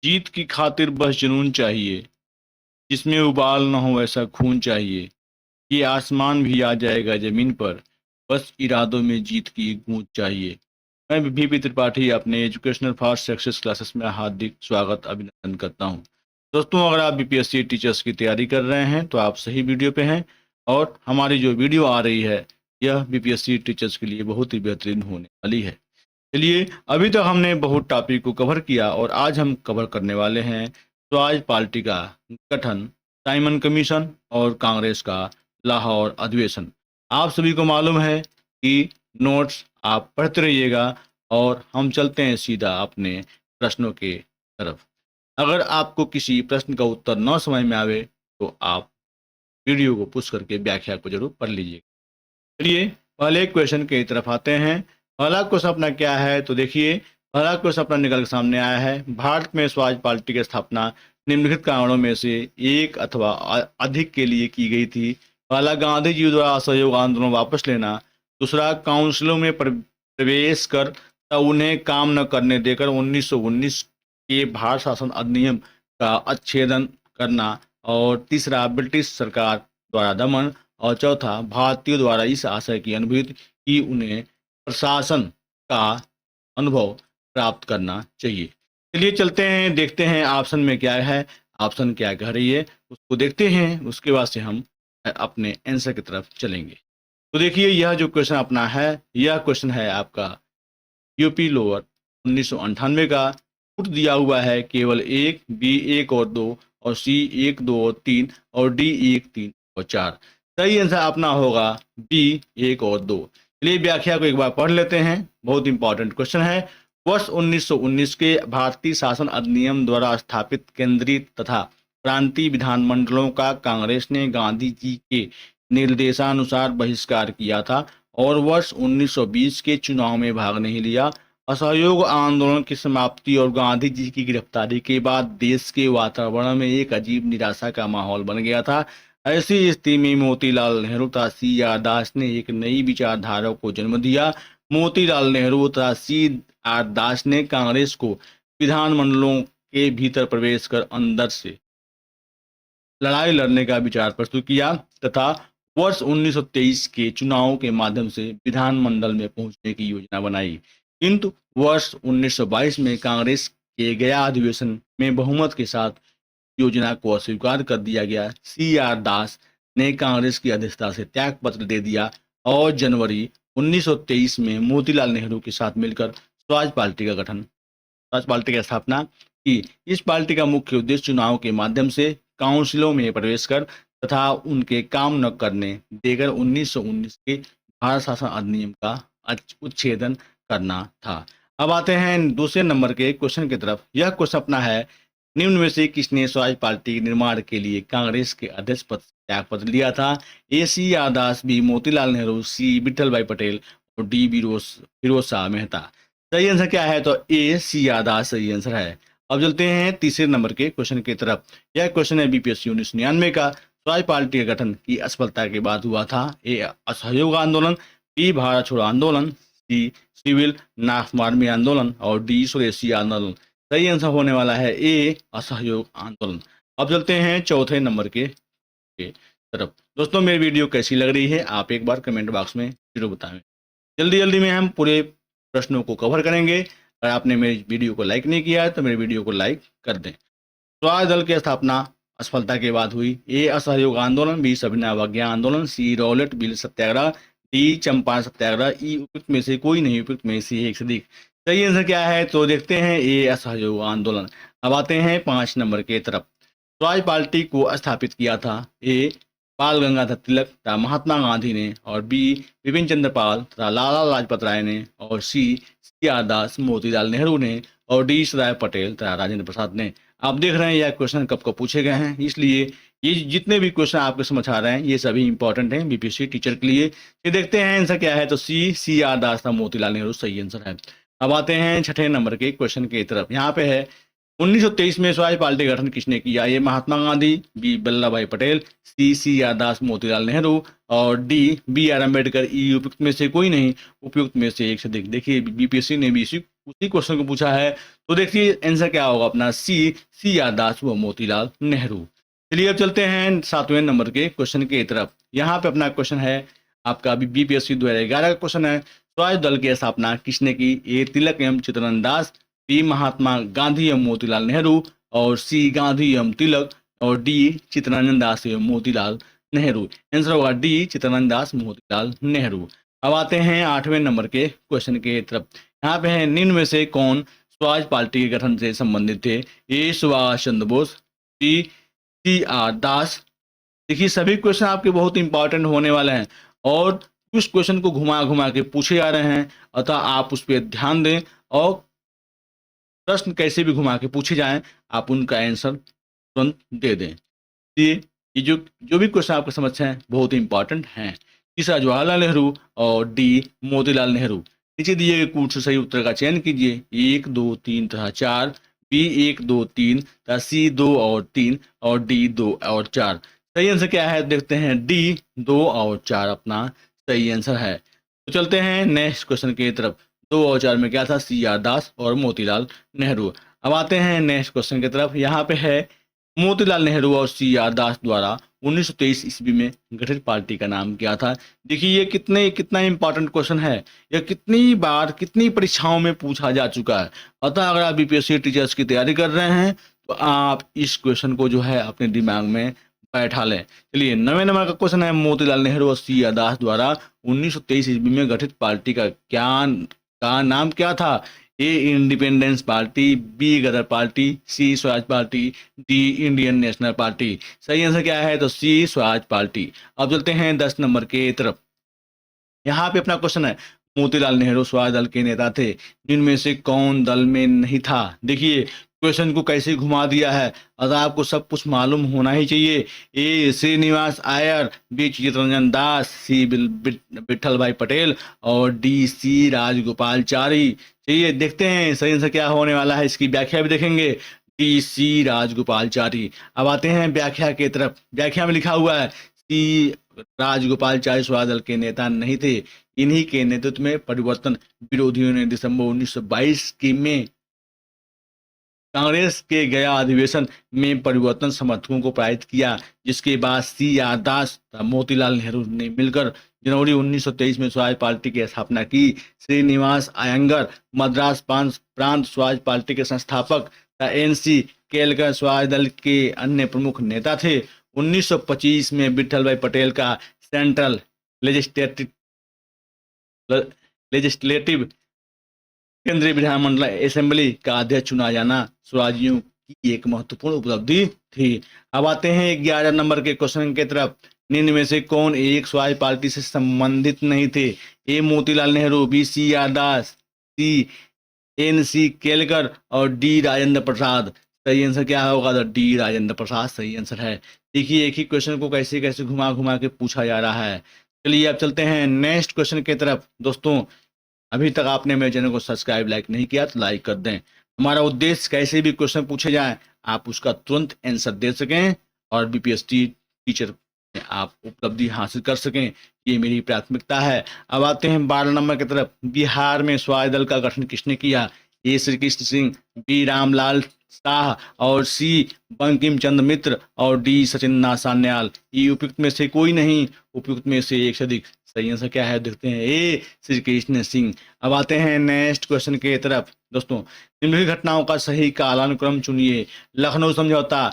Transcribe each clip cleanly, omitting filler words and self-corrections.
जीत की खातिर बस जुनून चाहिए, जिसमें उबाल न हो ऐसा खून चाहिए। ये आसमान भी आ जाएगा जमीन पर, बस इरादों में जीत की एक गूंज चाहिए। मैं VP त्रिपाठी अपने एजुकेशनल फास्ट सक्सेस क्लासेस में हार्दिक स्वागत अभिनंदन करता हूं। दोस्तों, अगर आप BPSC टीचर्स की तैयारी कर रहे हैं तो आप सही वीडियो पे हैं। और हमारी जो वीडियो आ रही है यह BPSC टीचर्स के लिए बहुत ही बेहतरीन होने वाली है। चलिए, अभी तक हमने बहुत टॉपिक को कवर किया और आज हम कवर करने वाले हैं स्वराज पार्टी का गठन, साइमन कमीशन और कांग्रेस का लाहौर अधिवेशन। आप सभी को मालूम है कि नोट्स आप पढ़ते रहिएगा और हम चलते हैं सीधा अपने प्रश्नों के तरफ। अगर आपको किसी प्रश्न का उत्तर न समझ में आवे तो आप वीडियो को पुश करके व्याख्या को जरूर पढ़ लीजिए। चलिए, पहले क्वेश्चन की तरफ आते हैं। पहला क्वेश्चन अपना क्या है तो देखिए, पहला क्वेश्चन अपना निकल के सामने आया है। भारत में स्वराज पार्टी की स्थापना निम्नलिखित कारणों में से एक अथवा अधिक के लिए की गई थी। पहला, गांधी जी द्वारा असहयोग आंदोलन वापस लेना। दूसरा, काउंसिलों में प्रवेश कर तब उन्हें काम न करने देकर 1919 के भारत शासन अधिनियम का अच्छेदन करना। और तीसरा, ब्रिटिश सरकार द्वारा दमन। और चौथा, भारतीयों द्वारा इस आशय की अनुभूति कि उन्हें प्रशासन का अनुभव प्राप्त करना चाहिए। चलिए चलते हैं, देखते हैं ऑप्शन में क्या है, ऑप्शन क्या कह रही है उसको देखते हैं। उसके बाद से हम अपने आंसर की तरफ चलेंगे। तो देखिए, यह जो क्वेश्चन अपना है, यह क्वेश्चन है आपका यूपी लोअर 1998 का। पुट दिया हुआ है केवल एक, बी एक और दो, और सी एक दो और तीन, और डी एक तीन और चार। सही आंसर अपना होगा बी एक और दो। चलिए व्याख्या को एक बार पढ़ लेते हैं, बहुत इंपॉर्टेंट क्वेश्चन है। वर्ष 1919 के भारतीय शासन अधिनियम द्वारा स्थापित केंद्रीय तथा प्रांतीय विधानमंडलों का कांग्रेस ने गांधी जी के निर्देशानुसार बहिष्कार किया था और वर्ष 1920 के चुनाव में भाग नहीं लिया। असहयोग आंदोलन की समाप्ति और गांधी जी की गिरफ्तारी के बाद देश के वातावरण में एक अजीब निराशा का माहौल बन गया था। ऐसी स्थिति में मोतीलाल नेहरू तथा CR दास ने एक नई विचारधारा को जन्म दिया। मोतीलाल नेहरू तथा CR दास ने कांग्रेस को विधानमंडलों के भीतर प्रवेश कर अंदर से लड़ाई लड़ने का विचार प्रस्तुत किया तथा वर्ष 1923 के चुनाव के माध्यम से विधानमंडल में पहुंचने की योजना बनाई। किंतु वर्ष 1922 में कांग्रेस के गया अधिवेशन में बहुमत के साथ योजना को अस्वीकार कर दिया गया। CR दास ने कांग्रेस की अध्यक्षता से त्याग पत्र दे दिया और जनवरी 1923 में मोतीलाल नेहरू के साथ मिलकर स्वराज पार्टी का गठन, स्वराज पार्टी की स्थापना की। इस पार्टी का मुख्य उद्देश्य चुनाव के माध्यम से काउंसिलों में प्रवेश कर तथा उनके काम न करने देकर 1919 के भारत शासन अधिनियम का उच्छेदन करना था। अब आते हैं दूसरे नंबर के क्वेश्चन की तरफ। यह क्वेश्चन अपना है, निम्न में से किसने स्वराज पार्टी के निर्माण के लिए कांग्रेस के अध्यक्ष पद से त्याग पत्र लिया था? ए CR दास, बी मोतीलाल नेहरू, सी विठल भाई पटेल और डी फिरोज शाह मेहता। सही आंसर क्या है तो ए CR दास सही आंसर है। अब चलते हैं तीसरे नंबर के क्वेश्चन की तरफ। यह क्वेश्चन है BPSC 1999 का। स्वराज पार्टी के गठन की असफलता के बाद हुआ था। ए असहयोग आंदोलन, बी भारत छोड़ो आंदोलन, सी सिविल नाफमार्मी आंदोलन और डी स्वदेशी आंदोलन। सही आंसर होने वाला है ए असहयोग आंदोलन। अब चलते हैं चौथे नंबर के तरफ। दोस्तों, मेरी वीडियो कैसी लग रही है आप एक बार कमेंट बॉक्स में जरूर बताएं। जल्दी जल्दी में हम पूरे प्रश्नों को कवर करेंगे। अगर आपने मेरी वीडियो को लाइक नहीं किया है तो मेरी वीडियो को लाइक कर दें। स्वराज दल की स्थापना असफलता के बाद हुई। ए असहयोग आंदोलन, बी सविनय अवज्ञा आंदोलन, सी रॉलेट बिल सत्याग्रह, डी चंपारण सत्याग्रह, ई उपयुक्त में से कोई नहीं, उपयुक्त में से एक से अधिक। सही आंसर क्या है तो देखते हैं ए असहयोग आंदोलन। अब आते हैं 5 नंबर के तरफ। स्वराज पार्टी को स्थापित किया था। ए बाल गंगाधर तिलक तथा महात्मा गांधी ने, और बी विपिन चंद्र पाल तथा लाला लाजपत राय ने, और सी CR दास, मोतीलाल नेहरू ने, और डी सरदार पटेल तथा राजेंद्र प्रसाद ने। आप देख रहे हैं यह क्वेश्चन कब कब पूछे गए हैं, इसलिए ये जितने भी क्वेश्चन आपके समझ आ रहे हैं ये सभी इंपॉर्टेंट हैं BPSC टीचर के लिए। ये देखते हैं आंसर क्या है तो सी CR दास था, मोतीलाल नेहरू सही आंसर है। अब आते हैं छठे नंबर के क्वेश्चन की तरफ। यहाँ पे है 1923 में स्वराज पार्टी का गठन किसने किया? ए महात्मा गांधी, बी वल्लभ भाई पटेल, सी CR दास, मोतीलाल नेहरू, और डी BR अम्बेडकर। ई उपयुक्त में से कोई नहीं, उपयुक्त में से एक से अधिक। देखिए BPSC ने भी इसी उसी क्वेश्चन को पूछा है। तो देखिए आंसर क्या होगा अपना, सी आर दास व मोतीलाल नेहरू। चलिए अब चलते हैं 7वें नंबर के क्वेश्चन की तरफ। यहाँ पे अपना क्वेश्चन है आपका अभी बीपीएससी 2011 का क्वेश्चन है। स्वराज दल की स्थापना किसने की? ए तिलक एवं चित्तरंजन दास, बी महात्मा गांधी एवं मोतीलाल नेहरू, और सी गांधी एवं तिलक, और डी चित्तरंजन दास एवं मोतीलाल नेहरू। आंसर होगा डी चित्तरंजन दास मोतीलाल नेहरू। अब आते हैं 8वें नंबर के क्वेश्चन के तरफ। यहाँ पे है निम्न में से कौन स्वराज पार्टी के गठन से संबंधित थे? ए Subhash Chandra Bose, B C R दास। देखिए सभी क्वेश्चन आपके बहुत इंपॉर्टेंट होने वाले हैं और कुछ क्वेश्चन को घुमा घुमा के पूछे जा रहे हैं, अतः आप उस पर ध्यान दें और प्रश्न कैसे भी घुमा के पूछे जाएं आप उनका आंसर तुरंत दे दें। ये जो भी क्वेश्चन आपके समझ हैं बहुत इंपॉर्टेंट हैं। तीसरा जवाहरलाल नेहरू और डी मोतीलाल नेहरू। नीचे दिए गए कूट से सही उत्तर का चयन कीजिए। 1 2 3 तथा 4, बी 1 2 3 तथा सी 2 और 3 और डी 2 और 4। सही आंसर क्या है देखते हैं, डी 2 और 4 अपना सही आंसर है। तो चलते हैं नेक्स्ट क्वेश्चन की तरफ। 2 और 4 में क्या था? सी आर दास और मोतीलाल नेहरू। अब आते हैं नेक्स्ट क्वेश्चन की तरफ। यहाँ पे है मोतीलाल नेहरू और सी आर दास द्वारा 1923 ईस्वी में गठित पार्टी का नाम क्या था? देखिए ये कितना इंपॉर्टेंट क्वेश्चन है, यह कितनी बार कितनी परीक्षाओं में पूछा जा चुका है। अतः अगर आप बीपीएससी टीचर्स की तैयारी कर रहे हैं तो आप इस क्वेश्चन को जो है अपने दिमाग में बैठा लें। चलिए 9वें नंबर का क्वेश्चन है मोतीलाल नेहरू और सी आर दास द्वारा 1923 ईस्वी में गठित पार्टी का नाम क्या था? A independence party, B Ghadar party, C Swaraj party, D Indian national party. सही आंसर क्या है? तो सी स्वराज पार्टी। अब चलते हैं 10 नंबर के तरफ। यहाँ पे अपना क्वेश्चन है मोतीलाल नेहरू स्वराज दल के नेता थे, जिनमें से कौन दल में नहीं था? देखिए क्वेश्चन को कैसे घुमा दिया है, अगर आपको सब कुछ मालूम होना ही चाहिए। ए श्रीनिवास आयर, बी चित्तरंजन दास, सी विठल भाई पटेल, और डी सी राजगोपालचारी। चलिए देखते हैं सही आंसर क्या होने वाला है, इसकी व्याख्या भी देखेंगे। D C Rajagopalachari. अब आते हैं व्याख्या की तरफ। व्याख्या में लिखा हुआ है सी राजगोपालचारी स्वराज दल के नेता नहीं थे। इन्हीं के नेतृत्व में परिवर्तन विरोधियों ने दिसंबर 1922 में कांग्रेस के गया अधिवेशन में परिवर्तन समर्थकों को पराजित किया, जिसके बाद सी आर दास मोतीलाल नेहरू ने मिलकर जनवरी 1923 में स्वराज पार्टी की स्थापना की। श्रीनिवास अयंगर मद्रास प्रांत स्वराज पार्टी के संस्थापक तथा एनसी केलकर स्वराज दल के अन्य प्रमुख नेता थे। 1925 में विठल भाई पटेल का सेंट्रल लेजिस्लेटिव केंद्रीय विधानमंडल असेंबली का अध्यक्ष चुना जाना स्वराजियों की एक महत्वपूर्ण उपलब्धि थी। अब आते हैं 11 नंबर के क्वेश्चन की तरफ। निम्न में से कौन एक स्वराज पार्टी से संबंधित नहीं थे? A Motilal Nehru, B C R Das, C N C Kelkar, और डी राजेंद्र प्रसाद। सही आंसर क्या होगा? तो डी राजेंद्र प्रसाद सही आंसर है। देखिए एक ही क्वेश्चन को कैसे कैसे घुमा घुमा के पूछा जा रहा है। चलिए अब चलते हैं नेक्स्ट क्वेश्चन की तरफ। दोस्तों अभी तक आपने मेरे चैनल को सब्सक्राइब लाइक नहीं किया तो लाइक कर दें। हमारा उद्देश्य कैसे भी क्वेश्चन पूछे जाए आप उसका तुरंत आंसर दे सकें और बीपीएससी टीचर में आप उपलब्धि हासिल कर सकें, ये मेरी प्राथमिकता है। अब आते हैं 12 नंबर की तरफ। बिहार में स्वराज दल का गठन किसने किया? ए श्री कृष्ण सिंह, बी रामलाल शाह, और सी बंकिम चंद्र मित्र, और डी सचिंद्रनाथ सान्याल। ये उपयुक्त में से कोई नहीं, उपयुक्त में से एक से अधिक। सही आंसर क्या है देखते हैं, ए श्री कृष्ण सिंह। अब आते हैं नेक्स्ट क्वेश्चन के तरफ। दोस्तों निम्नलिखित घटनाओं का सही कालानुक्रम चुनिए। लखनऊ समझौता,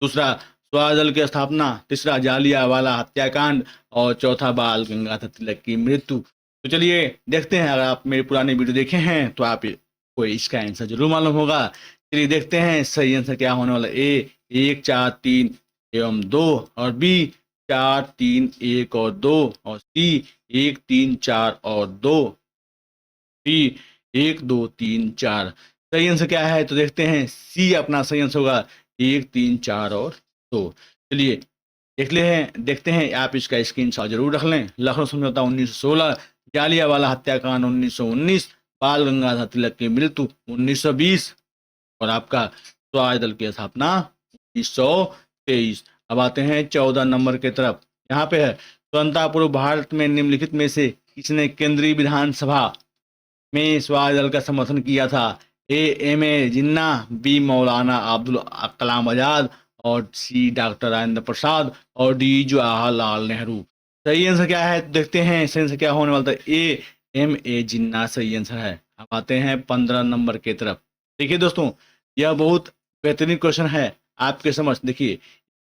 दूसरा स्वराज दल की स्थापना, तीसरा जालियांवाला हत्याकांड, और चौथा बाल गंगाधर तिलक की मृत्यु। तो चलिए देखते हैं, अगर आप मेरे पुराने वीडियो देखे हैं तो आप को इसका आंसर जरूर मालूम होगा। चलिए देखते हैं सही आंसर क्या होने वाला। ए 1 4 3 एवं 2, और बी 4 3 1 और 2, और सी 1 3 4 और 2, डी 1 2 3 4। सही आंसर क्या है तो देखते हैं, सी अपना सही आंसर होगा 1 3 4 और 2। चलिए देखते हैं, आप इसका स्क्रीनशॉट जरूर रख लें। लखनऊ समझौता 1916, जालियांवाला हत्याकांड 1919, बाल गंगाधर तिलक की मृत्यु 1920, और आपका स्वराज दल की स्थापना 1923। अब आते हैं 14 नंबर की तरफ। यहाँ पे है स्वतंत्रता पूर्व भारत में निम्नलिखित में से किसने केंद्रीय विधानसभा में स्वराज दल का समर्थन किया था? A M A Jinnah, B मौलाना अब्दुल कलाम आजाद और सी डॉक्टर राजेंद्र प्रसाद और डी जवाहरलाल नेहरू। सही आंसर क्या है देखते हैं। सही आंसर क्या होने वाला था? ए एम ए जिन्ना सही आंसर है। अब आते हैं 15 नंबर की तरफ। देखिए दोस्तों, यह बहुत बेहतरीन क्वेश्चन है आपके समझ। देखिए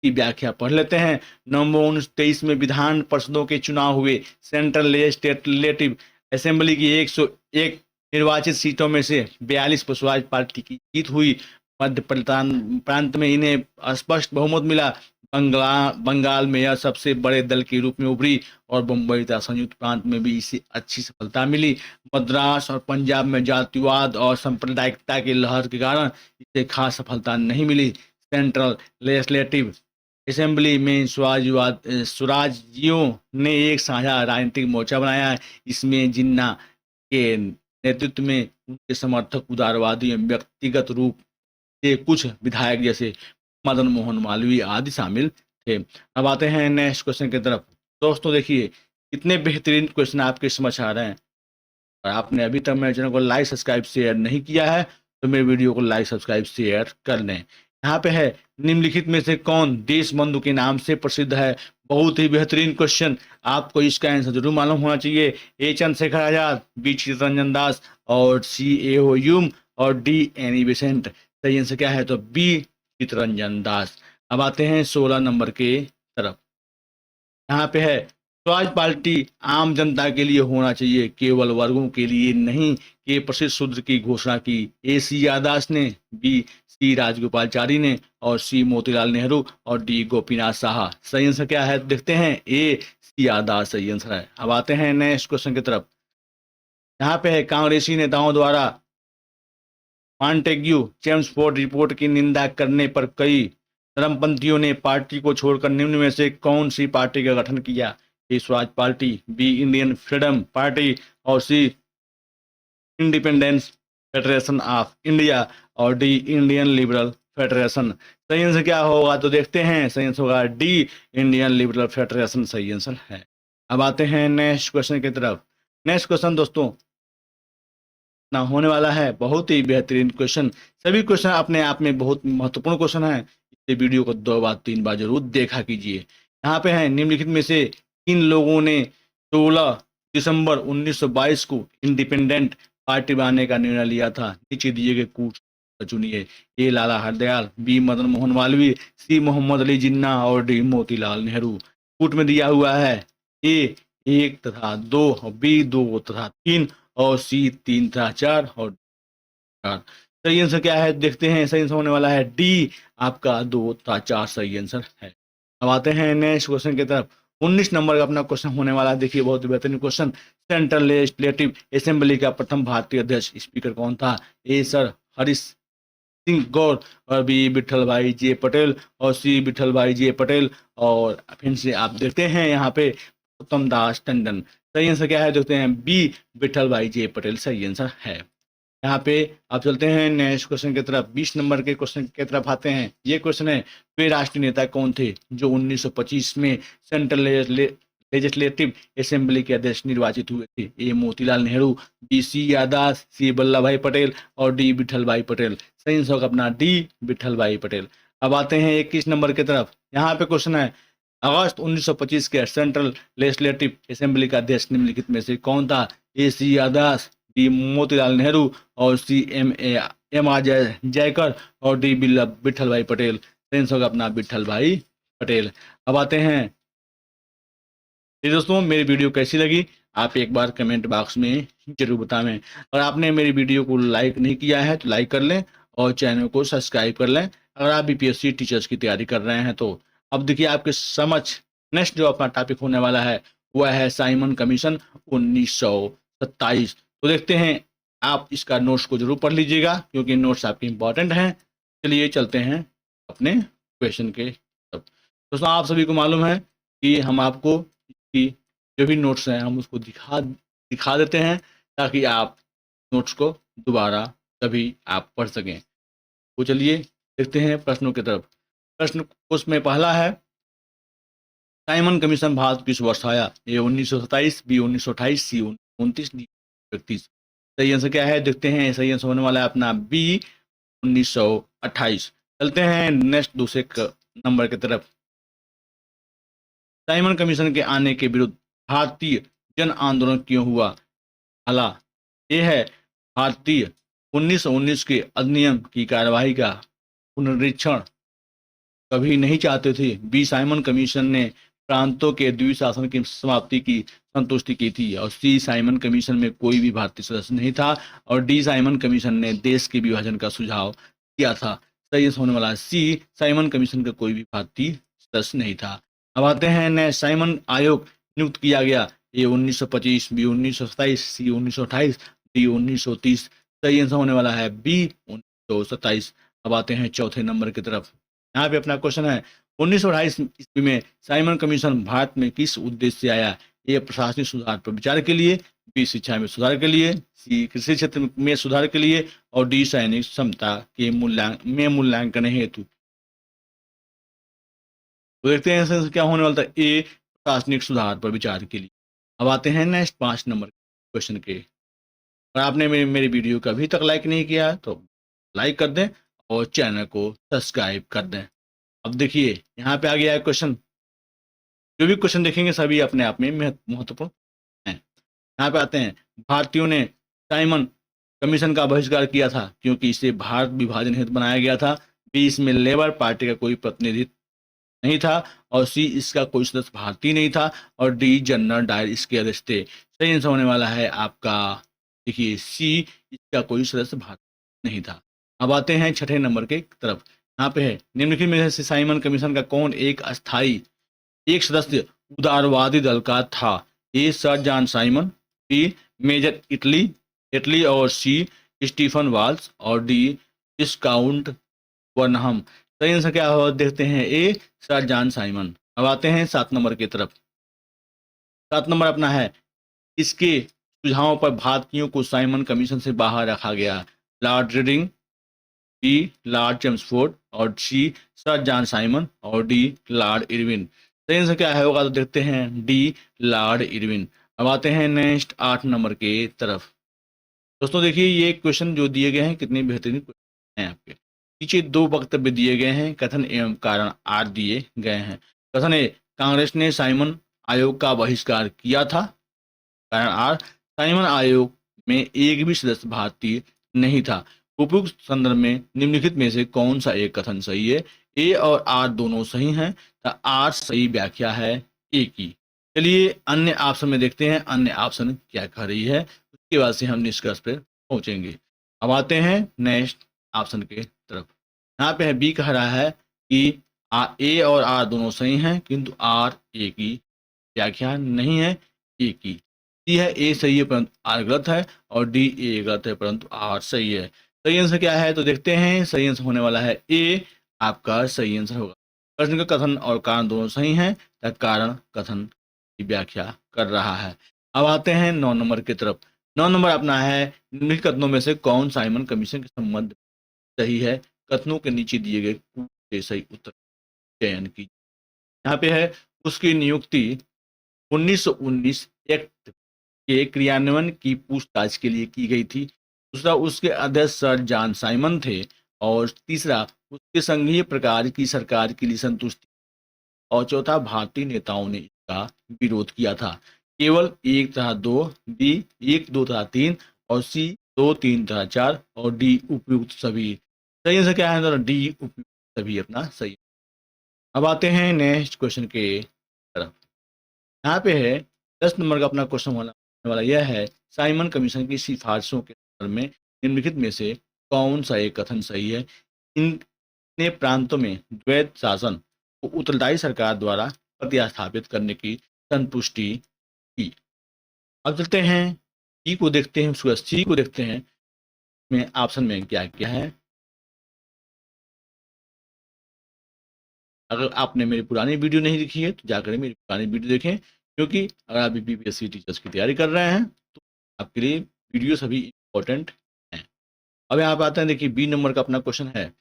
की व्याख्या पढ़ लेते हैं। नवंबर 1923 में विधान परिषदों के चुनाव हुए। सेंट्रल लेजिस्लेटिव असेंबली की 101 निर्वाचित सीटों में से 42 पर स्वराज पार्टी की जीत हुई। मध्य प्रांत में इन्हें स्पष्ट बहुमत मिला। बंगाल में यह सबसे बड़े दल के रूप में उभरी और बम्बई तथा संयुक्त प्रांत में भी इसे अच्छी सफलता मिली। मद्रास और पंजाब में जातिवाद और सांप्रदायिकता की लहर के कारण इसे खास सफलता नहीं मिली। सेंट्रल लेजिस्लेटिव असेंबली में स्वराजियों ने एक साझा राजनीतिक मोर्चा बनाया है। इसमें जिन्ना के नेतृत्व में उनके समर्थक उदारवादी एवं व्यक्तिगत रूप से कुछ विधायक जैसे मदन मोहन मालवीय आदि शामिल थे। अब आते हैं नेक्स्ट क्वेश्चन की तरफ। दोस्तों देखिए कितने बेहतरीन क्वेश्चन आपके समझ आ रहे हैं। और आपने अभी तक मेरे चैनल को लाइक सब्सक्राइब शेयर नहीं किया है तो मेरे वीडियो को लाइक सब्सक्राइब शेयर कर लें। यहाँ पे है निम्नलिखित में से कौन देश बंधु के नाम से प्रसिद्ध है? बहुत ही बेहतरीन क्वेश्चन, आपको इसका आंसर जरूर मालूम होना चाहिए। ए चंद्रशेखर आजाद, बी चित्तरंजन दास और सी ए ओ ह्यूम और डी एनी बेसेंट। सही आंसर क्या है? तो बी चित्तरंजन दास। अब आते हैं 16 नंबर के तरफ। यहाँ पे है स्वराज पार्टी आम जनता के लिए होना चाहिए, केवल वर्गों के लिए नहीं के प्रसिद्ध सूत्र की घोषणा की। ए सी यादास ने, बी सी राजगोपालचारी ने और सी मोतीलाल नेहरू और डी गोपीनाथ साहा। सही आंसर क्या है देखते हैं। ए सी यादास सही आंसर है। अब आते हैं नेक्स्ट क्वेश्चन की तरफ। यहाँ पे है कांग्रेसी नेताओं द्वारा मॉन्टेग्यू चेम्सफोर्ड रिपोर्ट की निंदा करने पर कई चरमपंथियों ने पार्टी को छोड़कर निम्न में से कौन सी पार्टी का गठन किया? A Swaraj party, B Indian freedom party और C independence federation of India और डी इंडियन लिबरल फेडरेशन। सही आंसर क्या होगा तो देखते हैं। सही आंसर होगा डी इंडियन लिबरल फेडरेशन सही आंसर है। अब आते हैं नेक्स्ट क्वेश्चन की तरफ। नेक्स्ट क्वेश्चन दोस्तों ना होने वाला है बहुत ही बेहतरीन क्वेश्चन। सभी क्वेश्चन अपने आप में बहुत महत्वपूर्ण क्वेश्चन है। इस वीडियो को 2 बार 3 बार जरूर देखा कीजिए। यहाँ पे है निम्नलिखित में से किन लोगों ने 16 दिसंबर 1922 को इंडिपेंडेंट पार्टी बनाने का निर्णय लिया था? नीचे दिए गए कूट चुनिए। ए लाला हरदयाल, बी मदन मोहन मालवीय, सी मोहम्मद अली जिन्ना और डी मोतीलाल नेहरू। कूट में दिया हुआ है ए 1 तथा 2, बी 2 तथा 3 और सी 3 तथा 4 और 4। सही आंसर क्या है देखते हैं। सही आंसर होने वाला है डी आपका 2 तथा 4 सही आंसर है। अब आते हैं नेक्स्ट क्वेश्चन की तरफ। 19 नंबर का अपना क्वेश्चन होने वाला है। देखिए बहुत बेहतरीन क्वेश्चन। सेंट्रल लेजिस्लेटिव असेंबली का प्रथम भारतीय अध्यक्ष स्पीकर कौन था? ए सर हरीश सिंह गौर और बी विठल भाई जे पटेल और सी विठल भाई जे पटेल और फिर से आप देखते हैं यहाँ पे उत्तम दास टंडन। सही आंसर क्या है देखते हैं। बी विठल भाई जे पटेल सही आंसर है। यहाँ पे आप चलते हैं नेक्स्ट क्वेश्चन की तरफ। 20 नंबर के क्वेश्चन की तरफ आते हैं। ये क्वेश्चन है वे राष्ट्रीय नेता कौन थे जो 1925 में सेंट्रल लेजिस्लेटिव असेंबली के अध्यक्ष निर्वाचित हुए थे? ए मोतीलाल नेहरू, बी सी यादास, सी वल्लभ भाई पटेल और डी विठल भाई पटेल। सही आंसर होगा अपना डी विठल भाई पटेल। अब आते हैं 21 नंबर की तरफ। यहाँ पे क्वेश्चन है अगस्त 1925 के सेंट्रल लेजिस्लेटिव असेंबली का अध्यक्ष निम्नलिखित में से कौन था? ए सी यादास, बी मोतीलाल नेहरू और सी एम आर जयकर और डी विठल भाई पटेल। सही आंसर होगा अपना विठल भाई पटेल। अब आते हैं जी दोस्तों, मेरी वीडियो कैसी लगी आप एक बार कमेंट बॉक्स में जरूर बताएं। और आपने मेरी वीडियो को लाइक नहीं किया है तो लाइक कर लें और चैनल को सब्सक्राइब कर लें अगर आप बीपीएससी टीचर्स की तैयारी कर रहे हैं तो। अब देखिए आपके समझ नेक्स्ट जो अपना टॉपिक होने वाला है वह है साइमन कमीशन 1927। तो देखते हैं, आप इसका नोट्स को जरूर पढ़ लीजिएगा क्योंकि नोट्स आपके इंपॉर्टेंट हैं। चलिए चलते हैं अपने क्वेश्चन के तरफ। दोस्तों आप सभी को मालूम है कि हम आपको कि जो भी नोट्स हैं हम उसको दिखा देते हैं ताकि आप नोट्स को दोबारा कभी आप पढ़ सकें। तो चलिए देखते हैं प्रश्नों की तरफ। प्रश्न उसमें पहला है साइमन कमीशन भारत किस वर्ष आया? ए 1927, बी 1928, सी 1929, डी 31। सही आंसर क्या है देखते हैं। सही आंसर होने वाला है अपना बी 1928। चलते हैं नेक्स्ट दूसरे नंबर की तरफ। साइमन कमीशन के आने के विरुद्ध भारतीय जन आंदोलन क्यों हुआ? अला ये है भारतीय 1919 के अधिनियम की कार्यवाही का पुनरीक्षण कभी नहीं चाहते थे। बी साइमन कमीशन ने प्रांतों के द्विशासन की समाप्ति की संतुष्टि की थी। और सी साइमन कमीशन में कोई भी भारतीय सदस्य नहीं था। और डी साइमन कमीशन ने देश के विभाजन का सुझाव दिया था। सही होने वाला है सी साइमन कमीशन का कोई भी भारतीय सदस्य नहीं था। अब आते हैं नए साइमन आयोग नियुक्त किया गया। ए 1925, बी 1927, सी 1928, डी 1930। सही आंसर होने वाला है बी 1927। अब आते हैं चौथे नंबर की तरफ। यहाँ पे अपना क्वेश्चन है 1928 ईस्वी में साइमन कमीशन भारत में किस उद्देश्य से आया? ए प्रशासनिक सुधार पर विचार के लिए, बी शिक्षा में सुधार के लिए, सी कृषि क्षेत्र में सुधार के लिए, और डी सैनिक क्षमता के मूल्यांकन हेतु। तो देखते हैं इसमें क्या होने वाला था। ए प्रशासनिक सुधार पर विचार के लिए। अब आते हैं नेक्स्ट 5 नंबर क्वेश्चन के। अगर आपने मेरी वीडियो को अभी तक लाइक नहीं किया तो लाइक कर दें और चैनल को सब्सक्राइब कर दें। अब देखिए यहाँ पे आ गया है क्वेश्चन। जो भी क्वेश्चन देखेंगे सभी अपने आप में महत्वपूर्ण हैं। यहाँ पे आते हैं। भारतीयों ने साइमन कमीशन का बहिष्कार किया था क्योंकि इसे भारत विभाजन हेतु बनाया गया था। बी इसमें लेबर पार्टी का कोई प्रतिनिधित्व नहीं था। और सी इसका कोई सदस्य भारतीय नहीं था। और डी जनरल डायर इसके अध्यक्ष थे। सही आंसर होने वाला है आपका देखिए सी इसका कोई सदस्य भारतीय नहीं था। अब आते हैं छठे नंबर के तरफ। यहाँ पे है निम्नलिखित में से साइमन कमीशन का कौन एक अस्थाई एक सदस्य उदारवादी दल का था? A sir John Simon, B major Attlee Attlee और सी स्टीफन वाल्स, और डी डिस्काउंट वनहम। सही आंसर क्या हो देखते हैं। A sir John Simon. अब आते हैं 7 नंबर की तरफ। 7 नंबर अपना है इसके सुझावों पर भारतीयों को साइमन कमीशन से बाहर रखा गया। Lord Reading, B Lord Chelmsford, और सी सर जॉन साइमन, और डी लॉर्ड इरविन। सही आंसर क्या है होगा तो देखते हैं डी लॉर्ड इरविन। अब आते हैं नेक्स्ट 8 नंबर के तरफ। दोस्तों देखिए ये क्वेश्चन जो दिए गए हैं कितने बेहतरीन क्वेश्चन हैं। आपके पीछे 2 वक्तव्य दिए गए हैं, कथन एवं कारण आर दिए गए हैं। कथन ए कांग्रेस ने साइमन आयोग का बहिष्कार किया था। कारण आर साइमन आयोग में एक भी सदस्य भारतीय नहीं था। उपयुक्त संदर्भ में निम्नलिखित में से कौन सा एक कथन सही है? ए और आर दोनों सही हैं। तो आर सही व्याख्या है ए की। चलिए अन्य ऑप्शन में देखते हैं अन्य ऑप्शन क्या कह रही है, उसके बाद से हम निष्कर्ष पर पहुंचेंगे। अब आते हैं नेक्स्ट ऑप्शन के तरफ। यहाँ पे है बी कह रहा है कि ए और आर दोनों सही हैं किंतु आर ए की व्याख्या नहीं है ए की। सी है ए सही है परंतु आर गलत है, और डी ए गलत है परंतु आर सही है। सही आंसर क्या है तो देखते हैं। सही आंसर होने वाला है ए आपका सही आंसर होगा। प्रश्न का कथन और कारण दोनों सही हैं तथा कारण कथन की व्याख्या कर रहा है। अब आते हैं 9 नंबर की तरफ। 9 नंबर अपना है निम्नलिखित कथनों में से कौन साइमन कमीशन के संबंध सही है? कथनों के नीचे दिए गए सही उत्तर चयन की। यहाँ पे है उसकी नियुक्ति 1919 एक्ट के क्रियान्वयन की पूछताछ के लिए की गई थी। दूसरा उसके अध्यक्ष सर जॉन साइमन थे। और तीसरा उसके संघीय प्रकार की सरकार के लिए संतुष्टि। और चौथा भारतीय नेताओं ने इसका विरोध किया था। केवल 1 तथा 2, बी 1, 2 तथा 3, और सी 2, 3 तथा 4, और डी उपयुक्त सभी। सही आंसर क्या है? डी उपयुक्त सभी अपना सही। अब आते हैं नेक्स्ट क्वेश्चन के तरफ। यहाँ पे है 10 नंबर का अपना क्वेश्चन वाला यह है साइमन कमीशन की सिफारिशों के संदर्भ में निम्नलिखित में से कौन सा एक कथन सही है? इन प्रांतों में द्वैत शासन को उत्तरदायी सरकार द्वारा प्रतिस्थापित करने की संतुष्टि की। अब चलते हैं सी को देखते हैं, उसके सी को देखते हैं में ऑप्शन में क्या क्या है। अगर आपने मेरी पुरानी वीडियो नहीं देखी है तो जाकर मेरी पुरानी वीडियो देखें, क्योंकि अगर आप बीपीएससी टीचर्स की तैयारी कर रहे हैं तो आपके लिए वीडियो सभी इम्पोर्टेंट हैं। अब यहाँ पे आते हैं। देखिए बी नंबर का अपना क्वेश्चन है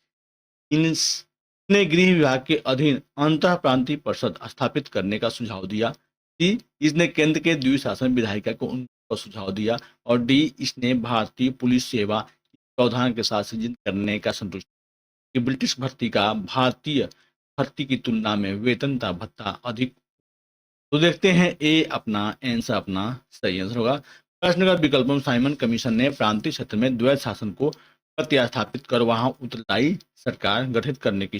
इसने गृह विभाग के अधीन अंतः प्रांतीय परिषद स्थापित करने का सुझाव दिया। सी इसने केंद्र के द्विशासन विधायिका को का सुझाव दिया। और डी, इसने भारतीय पुलिस सेवा के प्रावधान के साथ संयोजित करने का संतुष्ट कि ब्रिटिश भर्ती का भारतीय भर्ती की तुलना में वेतन तथा भत्ता अधिक। तो देखते हैं ए अपना आंसर अपना सही आंसर होगा। प्रश्न का विकल्प साइमन कमीशन ने प्रांतीय क्षेत्र में द्वैत शासन को प्रतिस्थापित कर वहां उत्तरदायी सरकार गठित करने की